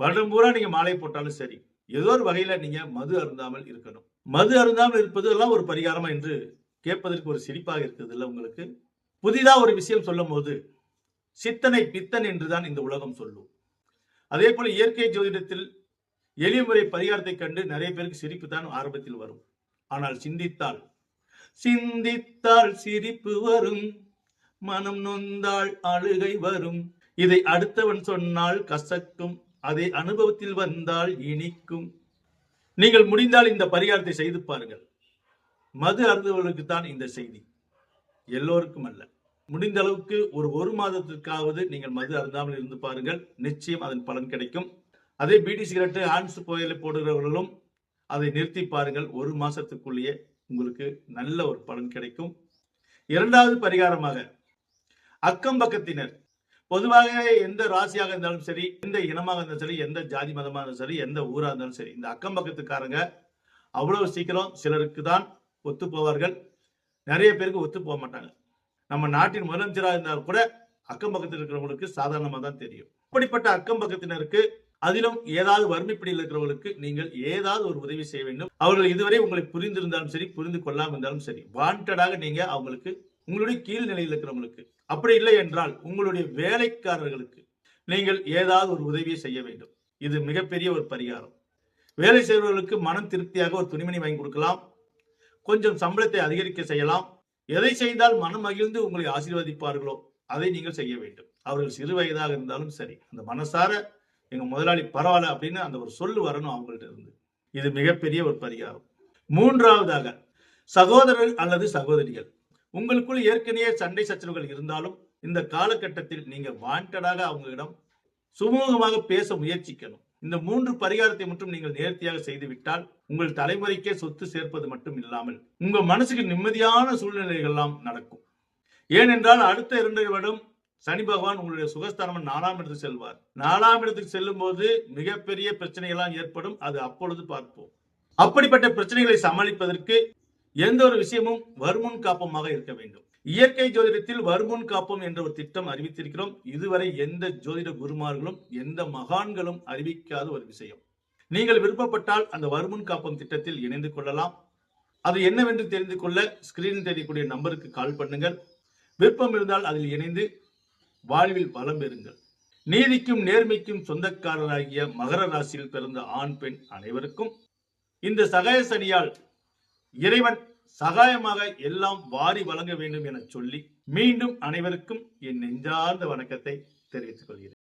வருடம் பூரா நீங்க மாலை போட்டாலும் சரி, ஏதோ ஒரு வகையில நீங்க மது அருந்தாமல் இருக்கணும். மது அருந்தாமல் இருப்பது எல்லாம் ஒரு பரிகாரமா என்று கேட்பதற்கு ஒரு சிரிப்பாக இருக்குது இல்ல உங்களுக்கு? புதிதா ஒரு விஷயம் சொல்லும்போது, சித்தனை பித்தன் என்றுதான் இந்த உலகம் சொல்லும். அதே போல இயற்கை ஜோதிடத்தில் எளிய முறை பரிகாரத்தைக் கண்டு நிறைய பேருக்கு சிரிப்பு தான் ஆரம்பத்தில் வரும். ஆனால் சிந்தித்தால் சிந்தித்தால் சிரிப்பு வரும், மனம் நொந்தால் அழுகை வரும். இதை அடுத்தவன் சொன்னால் கசக்கும், அதை அனுபவத்தில் வந்தால் இனிக்கும். நீங்கள் முடிந்தால் இந்த பரிகாரத்தை செய்து பாருங்கள். மது அருந்துவர்களுக்கு தான் இந்த செய்தி, எல்லோருக்கும் அல்ல. முடிந்த அளவுக்கு ஒரு மாதத்திற்காவது நீங்கள் மது அருந்தாமல் இருந்து பாருங்கள். நிச்சயம் அதன் பலன் கிடைக்கும். அதே பீடி சிகரெட்டு ஆன்ஸ் புகையிலை போடுகிறவர்களும் அதை நிறுத்தி பாருங்கள். ஒரு மாசத்துக்குள்ளேயே உங்களுக்கு நல்ல ஒரு பலன் கிடைக்கும். இரண்டாவது பரிகாரமாக, அக்கம் பக்கத்தினர், பொதுவாக எந்த ராசியாக இருந்தாலும் சரி, எந்த இனமாக இருந்தாலும் சரி, எந்த ஜாதி மதமாக இருந்தாலும் சரி, எந்த ஊரா இருந்தாலும் சரி, இந்த அக்கம் பக்கத்துக்காரங்க அவ்வளவு சீக்கிரம் சிலருக்கு தான் ஒத்து போவார்கள். நிறைய பேருக்கு ஒத்து போக மாட்டாங்க. நம்ம நாட்டின் முதலமைச்சராக இருந்தால் கூட அக்கம் பக்கத்தில் இருக்கிறவங்களுக்கு சாதாரணமாக தான் தெரியும். அப்படிப்பட்ட அக்கம் பக்கத்தினருக்கு, அதிலும் ஏதாவது வறுமைப்பிடியில் இருக்கிறவர்களுக்கு நீங்கள் ஏதாவது ஒரு உதவி செய்ய வேண்டும். அவர்கள் இதுவரை உங்களை புரிந்திருந்தாலும் சரி, புரிந்து கொள்ளாமல் இருந்தாலும் சரி, வாண்டடாக நீங்க அவங்களுக்கு, உங்களுடைய கீழ் நிலையில் இருக்கிறவங்களுக்கு, அப்படி இல்லை என்றால் உங்களுடைய வேலைக்காரர்களுக்கு நீங்கள் ஏதாவது ஒரு உதவியை செய்ய வேண்டும். இது மிகப்பெரிய ஒரு பரிகாரம். வேலை செய்பவர்களுக்கு மனம் திருப்தியாக ஒரு துணிமணி வாங்கி கொடுக்கலாம், கொஞ்சம் சம்பளத்தை அதிகரிக்க செய்யலாம். எதை செய்தால் மனம் மகிழ்ந்து உங்களை ஆசீர்வதிப்பார்களோ அதை நீங்கள் செய்ய வேண்டும். அவர்கள் சிறு வயதாக இருந்தாலும் சரி, அந்த மனசார எங்க முதலாளி பரவாயில்ல அப்படின்னு அந்த ஒரு சொல்லு வரணும் அவங்கள்ட்ட இருந்து. இது மிகப்பெரிய ஒரு பரிகாரம். மூன்றாவதாக, சகோதரர் அல்லது சகோதரிகள், உங்களுக்குள் ஏற்கனவே சண்டை சச்சரவுகள் இருந்தாலும் இந்த காலகட்டத்தில் நீங்க வாண்டடாக அவங்களிடம் சுமூகமாக பேச முயற்சிக்கணும். இந்த 3 பரிகாரத்தை மட்டும் நீங்கள் நேர்த்தியாக செய்துவிட்டால் உங்கள் தலைமுறைக்கே சொத்து சேர்ப்பது மட்டும் இல்லாமல் உங்க மனசுக்கு நிம்மதியான சூழ்நிலைகள் எல்லாம் நடக்கும். ஏனென்றால் அடுத்த 2 வருடம் சனி பகவான் உங்களுடைய சுகஸ்தானம் 4ஆம் இடத்துக்கு செல்வார். 4ஆம் இடத்துக்கு செல்லும் போது மிகப்பெரிய பிரச்சனைகள்லாம் ஏற்படும். அது அப்பொழுது பார்ப்போம். அப்படிப்பட்ட பிரச்சனைகளை சமாளிப்பதற்கு எந்த ஒரு விஷயமும் வருமுன் காப்பமாக இருக்க வேண்டும். இயற்கை ஜோதிடத்தில் வருமுன் காப்பம் என்ற ஒரு திட்டம் அறிவித்திருக்கிறோம். இதுவரை எந்த ஜோதிட குருமார்களும் எந்த மகான்களும் அறிவிக்காத ஒரு விஷயம். நீங்கள் விருப்பப்பட்டால் அந்த வருமுன் காப்பம் திட்டத்தில் இணைந்து கொள்ளலாம். அது என்னவென்று தெரிந்து கொள்ள ஸ்கிரீனில் தெரியக்கூடிய நம்பருக்கு கால் பண்ணுங்கள். விருப்பம் இருந்தால் அதில் இணைந்து வாழ்வில் பலம் பெறுங்கள். நீதிக்கும் நேர்மைக்கும் சொந்தக்காரராகிய மகர ராசியில் பிறந்த ஆண் பெண் அனைவருக்கும் இந்த சகாய சனியால் இறைவன் சகாயமாக எல்லாம் வாரி வழங்க வேண்டும் என சொல்லி மீண்டும் அனைவருக்கும் என் நெஞ்சார்ந்த வணக்கத்தை தெரிவித்துக் கொள்கிறேன்.